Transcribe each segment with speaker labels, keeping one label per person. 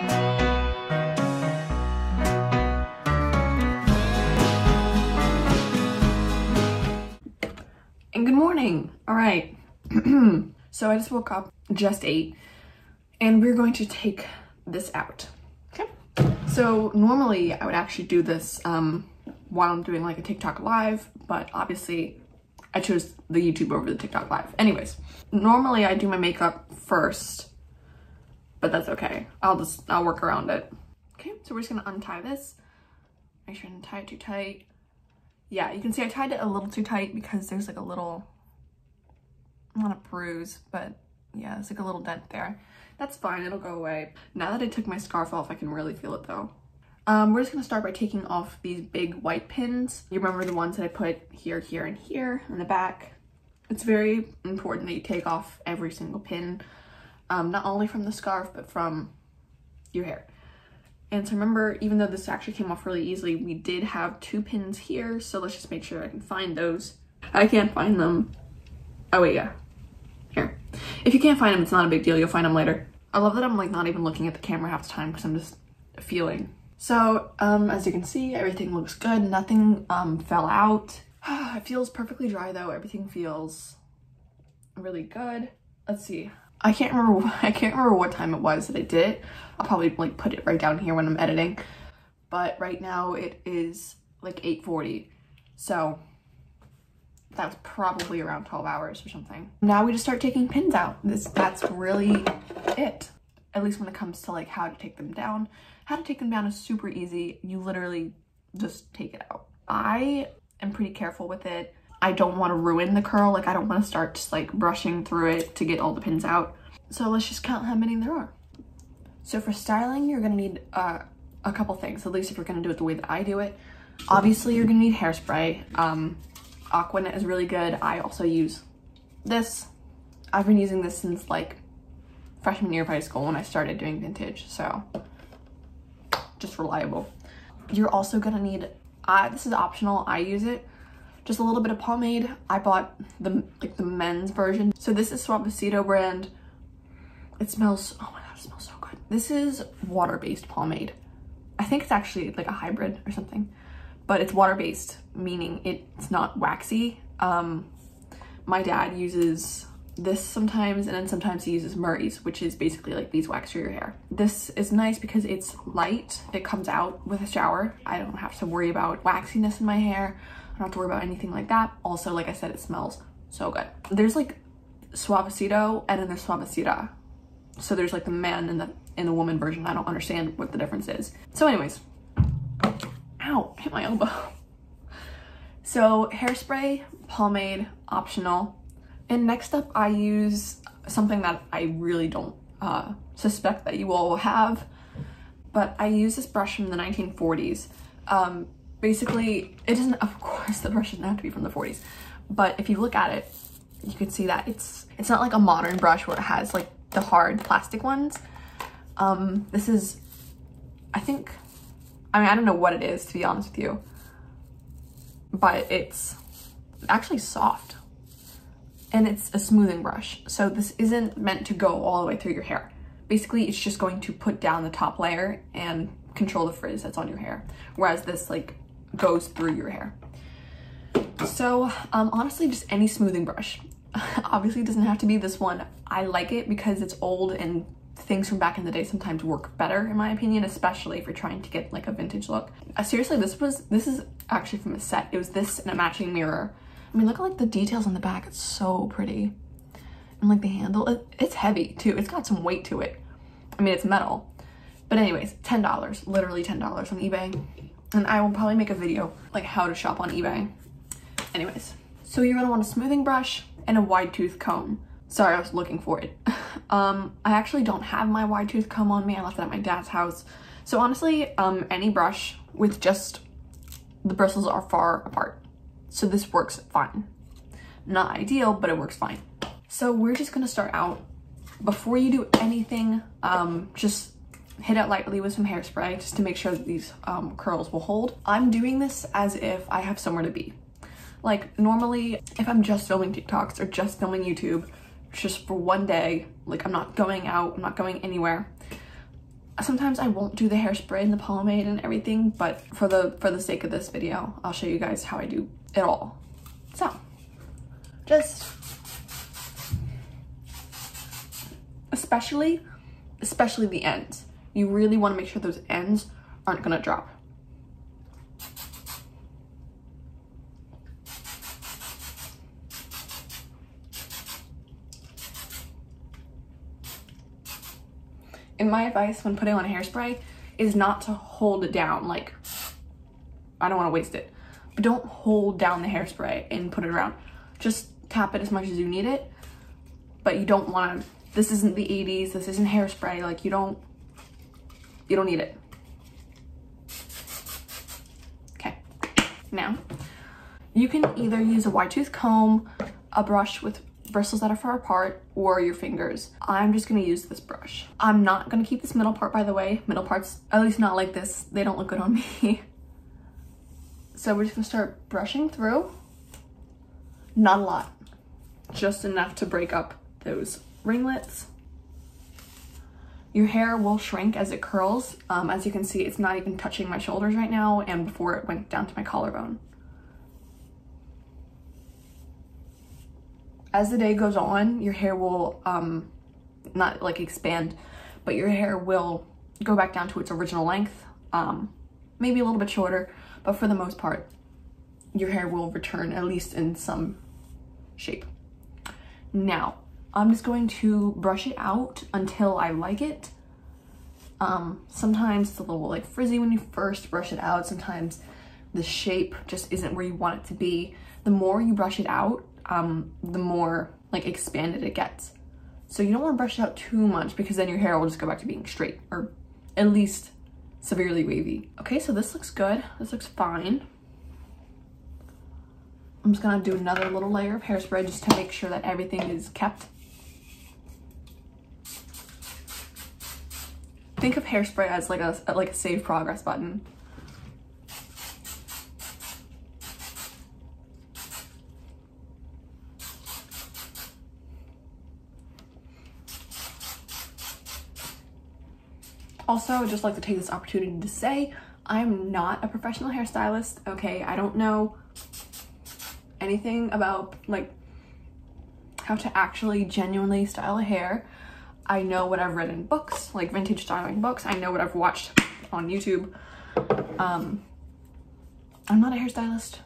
Speaker 1: And good morning. All right. So I just woke up, just ate, and we're going to take this out. Okay. So normally I would actually do this while I'm doing like a TikTok live, but obviously I chose the YouTube over the TikTok live. Anyways, normally I do my makeup first, but that's okay. I'll work around it. Okay, so we're just gonna untie this. Make sure I didn't tie it too tight. Yeah, you can see I tied it a little too tight because there's like a little, not a bruise, but yeah, it's like a little dent there. That's fine, it'll go away. Now that I took my scarf off, I can really feel it though. We're just gonna start by taking off these big white pins. You remember the ones that I put here, here, and here in the back? It's very important that you take off every single pin, not only from the scarf, but from your hair. And so remember, even though this actually came off really easily, we did have 2 pins here, so let's just make sure I can find those. I can't find them. Oh wait, yeah. Here. If you can't find them, it's not a big deal, you'll find them later. I love that I'm like not even looking at the camera half the time because I'm just feeling. So, as you can see, everything looks good. Nothing fell out. It feels perfectly dry though. Everything feels really good. Let's see. I can't remember what time it was that I did it. I'll probably like put it right down here when I'm editing. But right now it is like 8:40. So that's probably around 12 hours or something. Now we just start taking pins out. That's really it. At least when it comes to like how to take them down. How to take them down is super easy. You literally just take it out. I am pretty careful with it. I don't want to ruin the curl. Like I don't want to start just like brushing through it to get all the pins out. So let's just count how many there are. So for styling, you're gonna need a couple things, at least if you're gonna do it the way that I do it. Obviously, you're gonna need hairspray. Aquanet is really good. I also use this. I've been using this since like freshman year of high school when I started doing vintage, so just reliable. You're also gonna need, this is optional, I use it, just a little bit of pomade. I bought the men's version. So this is Suavecito brand. It smells, oh my god, it smells so good. This is water-based pomade. I think it's actually like a hybrid or something, but it's water-based, meaning it's not waxy. My dad uses this sometimes, and then sometimes he uses Murray's, which is basically like beeswax for your hair. This is nice because it's light. It comes out with a shower. I don't have to worry about waxiness in my hair. I don't have to worry about anything like that. Also, like I said, it smells so good. There's like Suavecito and then there's Suavecita. So there's like the man and the woman version. I don't understand what the difference is. So anyways, ow, hit my elbow. So hairspray, pomade, optional. And next up, I use something that I really don't suspect that you all will have, but I use this brush from the 1940s. Basically, it doesn't, of course, the brush doesn't have to be from the 40s, but if you look at it, you can see that it's not like a modern brush where it has like the hard plastic ones. This is, I don't know what it is, to be honest with you, but it's actually soft. And it's a smoothing brush. So this isn't meant to go all the way through your hair. Basically, it's just going to put down the top layer and control the frizz that's on your hair. Whereas this like goes through your hair. So honestly, just any smoothing brush. Obviously, it doesn't have to be this one. I like it because it's old and things from back in the day sometimes work better, in my opinion, especially if you're trying to get like a vintage look. Seriously, this is actually from a set. It was this and a matching mirror. I mean, look at like the details on the back. It's so pretty. And like the handle, it's heavy too. It's got some weight to it. I mean, it's metal. But anyways, $10, literally $10 on eBay. And I will probably make a video like how to shop on eBay. Anyways, so you're gonna want a smoothing brush and a wide tooth comb. Sorry, I was looking for it. I actually don't have my wide tooth comb on me. I left it at my dad's house. So honestly, any brush with just the bristles are far apart. So this works fine. Not ideal, but it works fine. So we're just gonna start out. Before you do anything, just hit it lightly with some hairspray just to make sure that these curls will hold. I'm doing this as if I have somewhere to be. Like normally, if I'm just filming TikToks or just filming YouTube, just for one day, like I'm not going out, I'm not going anywhere, Sometimes I won't do the hairspray and the pomade and everything, but for the sake of this video, I'll show you guys how I do it all. So, just especially the ends. You really want to make sure those ends aren't gonna drop. And my advice when putting on a hairspray is not to hold it down. Like, I don't want to waste it, but don't hold down the hairspray and put it around. Just tap it as much as you need it, but you don't want to. This isn't the 80s. This isn't hairspray. Like, you don't need it. Okay. Now, you can either use a wide tooth comb, a brush with bristles that are far apart, or your fingers. I'm just gonna use this brush. I'm not gonna keep this middle part, by the way. Middle parts, at least not like this. They don't look good on me. So we're just gonna start brushing through. Not a lot, just enough to break up those ringlets. Your hair will shrink as it curls. As you can see, it's not even touching my shoulders right now, and before it went down to my collarbone. As the day goes on, your hair will not like expand, but your hair will go back down to its original length, maybe a little bit shorter, but for the most part, your hair will return at least in some shape. Now, I'm just going to brush it out until I like it. Sometimes it's a little like frizzy when you first brush it out. Sometimes the shape just isn't where you want it to be. The more you brush it out, the more like expanded it gets. So you don't want to brush it out too much because then your hair will just go back to being straight, or at least severely wavy. Okay, so this looks good. This looks fine. I'm just gonna do another little layer of hairspray just to make sure that everything is kept. Think of hairspray as like a save progress button. Also, I would just like to take this opportunity to say I'm not a professional hairstylist, okay? I don't know anything about like how to actually genuinely style a hair. I know what I've read in books, like vintage styling books. I know what I've watched on YouTube. I'm not a hairstylist,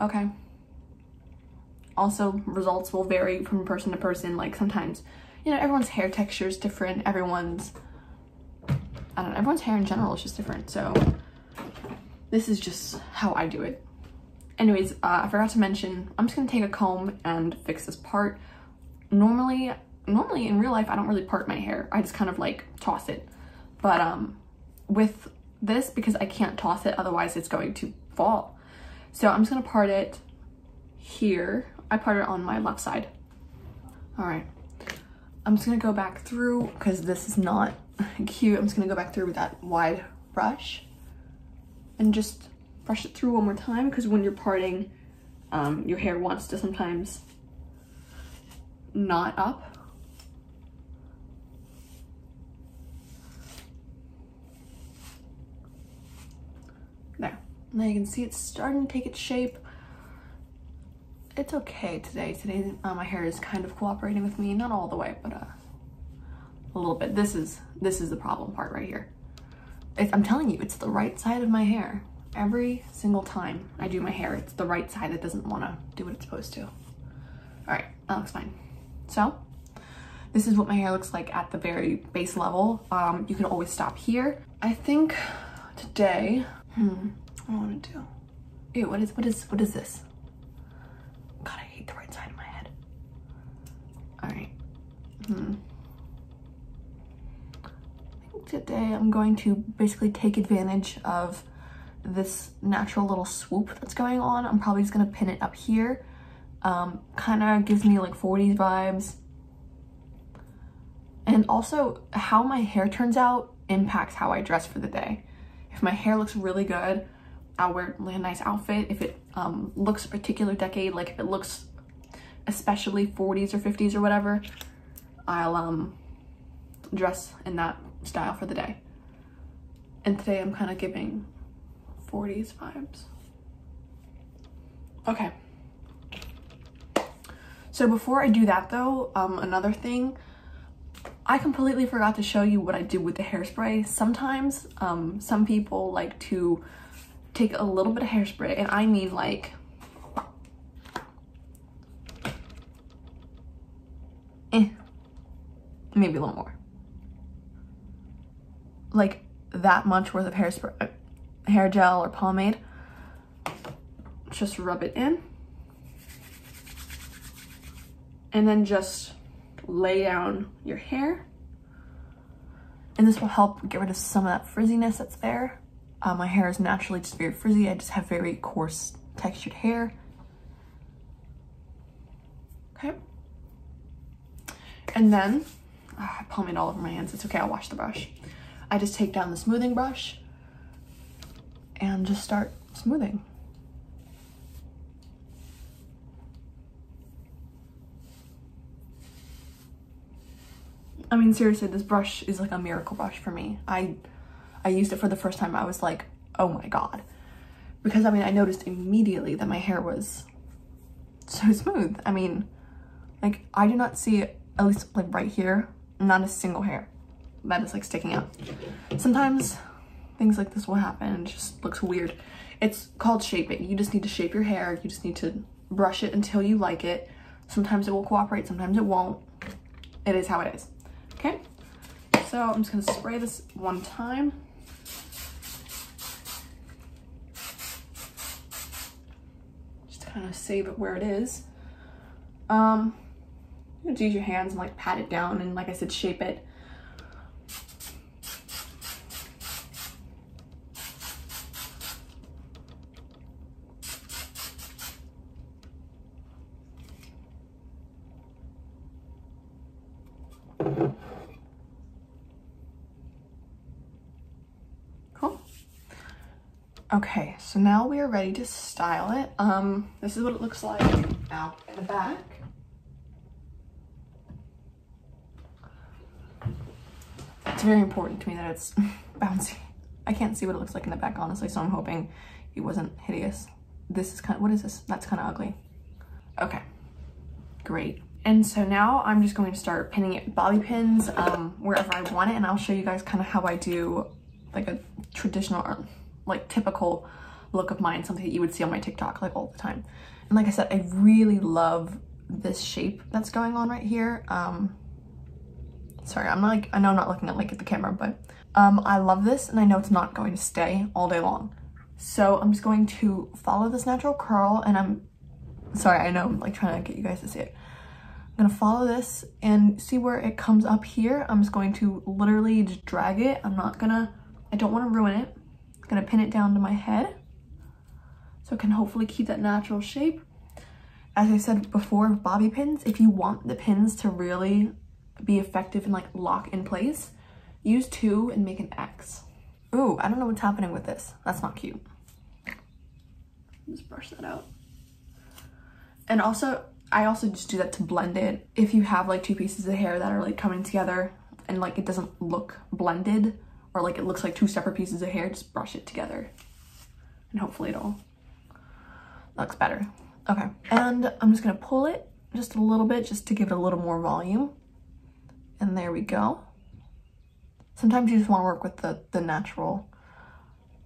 Speaker 1: okay? Also, results will vary from person to person. Like sometimes, you know, everyone's hair texture is different. Everyone's hair in general is just different. So this is just how I do it. Anyways, I forgot to mention, I'm just gonna take a comb and fix this part. Normally in real life, I don't really part my hair. I just kind of like toss it. But with this, because I can't toss it, otherwise it's going to fall. So I'm just gonna part it here. I part it on my left side. All right, I'm just gonna go back through, because this is not cute. I'm just gonna go back through with that wide brush and just brush it through one more time, because when you're parting, your hair wants to sometimes knot up. There. Now you can see it's starting to take its shape. It's okay today. Today my hair is kind of cooperating with me, not all the way, but a little bit. This is the problem part right here. I'm telling you, it's the right side of my hair. Every single time I do my hair, it's the right side that doesn't want to do what it's supposed to. All right, that looks fine. So this is what my hair looks like at the very base level. You can always stop here. I think today, what do I want to do? Ew, what is this? God, I hate the right side of my head. All right. I think today I'm going to basically take advantage of this natural little swoop that's going on. I'm probably just gonna pin it up here. Kind of gives me like 40s vibes. And also how my hair turns out impacts how I dress for the day. If my hair looks really good, I'll wear like a nice outfit. If it looks a particular decade, like if it looks especially 40s or 50s or whatever, I'll dress in that style for the day. And today I'm kind of giving 40s vibes. Okay. So before I do that though, another thing, I completely forgot to show you what I do with the hairspray. Sometimes, some people like to take a little bit of hairspray, and I mean like, maybe a little more. Like that much worth of hairspray, hair gel or pomade. Just rub it in. And then just lay down your hair. And this will help get rid of some of that frizziness that's there. My hair is naturally just very frizzy. I just have very coarse textured hair. Okay. And then, I pomade all over my hands. It's okay, I'll wash the brush. I just take down the smoothing brush and just start smoothing. I mean, seriously, this brush is like a miracle brush for me. I used it for the first time. I was like, oh my God. Because I mean, I noticed immediately that my hair was so smooth. I mean, like I do not see, at least like right here, not a single hair that is like sticking out. Sometimes things like this will happen and it just looks weird. It's called shaping. You just need to shape your hair. You just need to brush it until you like it. Sometimes it will cooperate, sometimes it won't. It is how it is. Okay, so I'm just gonna spray this one time. Just to kind of save it where it is. You can use your hands and like pat it down and, like I said, shape it. Cool. Okay, so now we are ready to style it. This is what it looks like out in the back. It's very important to me that it's bouncy. I can't see what it looks like in the back, honestly, so I'm hoping it wasn't hideous. This is kind of, what is this? That's kind of ugly. Okay, great. And so now I'm just going to start pinning it bobby pins wherever I want it, and I'll show you guys kind of how I do like a traditional or like typical look of mine, something that you would see on my TikTok like all the time. And like I said, I really love this shape that's going on right here. Sorry, I'm like, I know I'm not looking at like at the camera, but I love this, and I know it's not going to stay all day long. So I'm just going to follow this natural curl, and I'm sorry, I know I'm like trying to get you guys to see it. I'm gonna follow this and see where it comes up here. I'm just going to literally just drag it. I don't want to ruin it. I'm gonna pin it down to my head so it can hopefully keep that natural shape. As I said before, bobby pins, if you want the pins to really be effective and like lock in place, use 2 and make an X. Ooh, I don't know what's happening with this. That's not cute. Just brush that out. And also, I also just do that to blend it. If you have like 2 pieces of hair that are like coming together and like it doesn't look blended, or like it looks like 2 separate pieces of hair, just brush it together and hopefully it'll looks better. Okay, and I'm just gonna pull it just a little bit just to give it a little more volume. And there we go. Sometimes you just want to work with the natural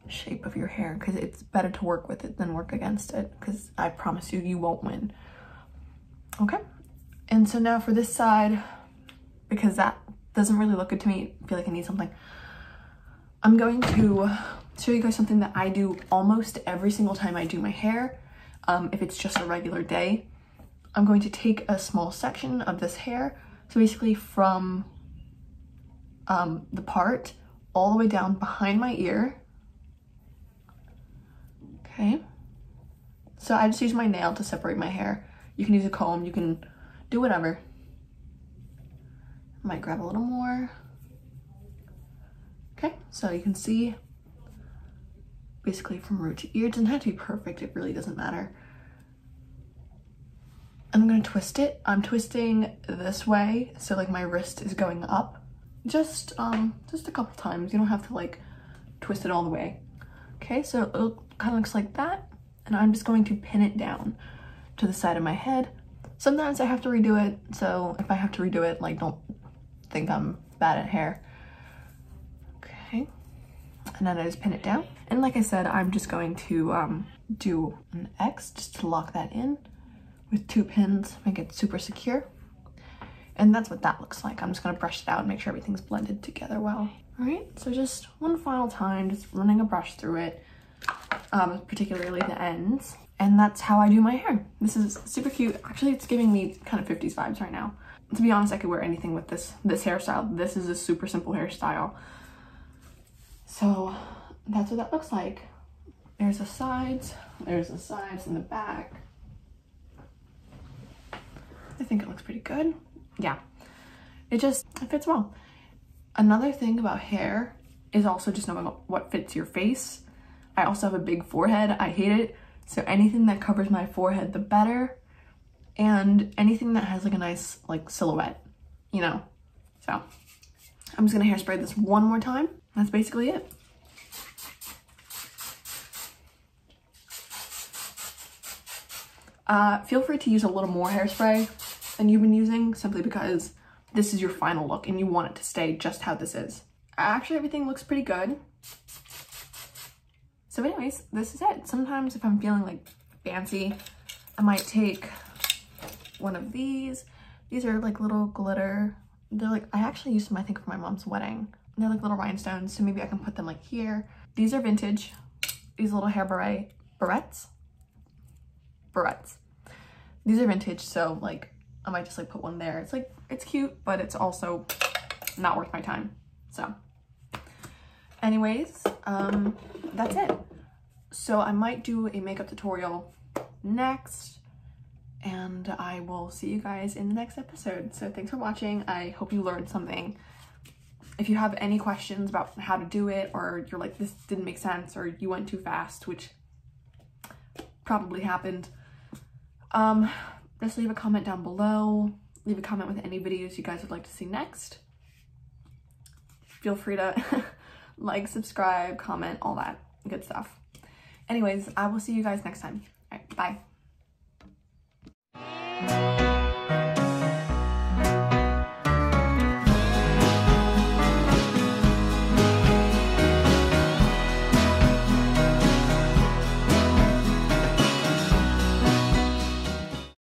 Speaker 1: shape of your hair, because it's better to work with it than work against it, because I promise you, you won't win. Okay, and so now for this side, because that doesn't really look good to me, I feel like I need something. I'm going to show you guys something that I do almost every single time I do my hair. If it's just a regular day, I'm going to take a small section of this hair. So basically from the part all the way down behind my ear. Okay. So I just use my nail to separate my hair. You can use a comb, you can do whatever. Might grab a little more. Okay, so you can see basically from root to ear. It doesn't have to be perfect, it really doesn't matter. I'm gonna twist it. I'm twisting this way, so like my wrist is going up. Just a couple times. You don't have to like twist it all the way. Okay, so it kind of looks like that. And I'm just going to pin it down to the side of my head. Sometimes I have to redo it, so if I have to redo it, like, don't think I'm bad at hair. Okay, and then I just pin it down. And like I said, I'm just going to do an X just to lock that in with 2 pins, make it super secure. And that's what that looks like. I'm just gonna brush it out and make sure everything's blended together well. All right, so just one final time, just running a brush through it, particularly the ends. And that's how I do my hair. This is super cute. Actually, it's giving me kind of 50s vibes right now. To be honest, I could wear anything with this hairstyle. This is a super simple hairstyle. So that's what that looks like. There's the sides and the back. I think it looks pretty good. Yeah, it fits well. Another thing about hair is also just knowing what fits your face. I also have a big forehead. I hate it. So anything that covers my forehead, the better. And anything that has like a nice like silhouette, you know? So I'm just gonna hairspray this one more time. That's basically it. Feel free to use a little more hairspray than you've been using, simply because this is your final look and you want it to stay just how this is. Actually, everything looks pretty good. So anyways, this is it. Sometimes if I'm feeling like fancy, I might take one of these. These are like little glitter. They're like, I actually used them, I think, for my mom's wedding. They're like little rhinestones, so maybe I can put them like here. These are vintage. These little hair barrettes. These are vintage, so like I might just like put one there. It's like, it's cute, but it's also not worth my time. So anyways, that's it. So I might do a makeup tutorial next, and I will see you guys in the next episode. So thanks for watching. I hope you learned something. If you have any questions about how to do it, or you're like, this didn't make sense, or you went too fast, which probably happened, just leave a comment down below. Leave a comment with any videos you guys would like to see next. Feel free to like, subscribe, comment, all that good stuff. Anyways, I will see you guys next time. All right, bye.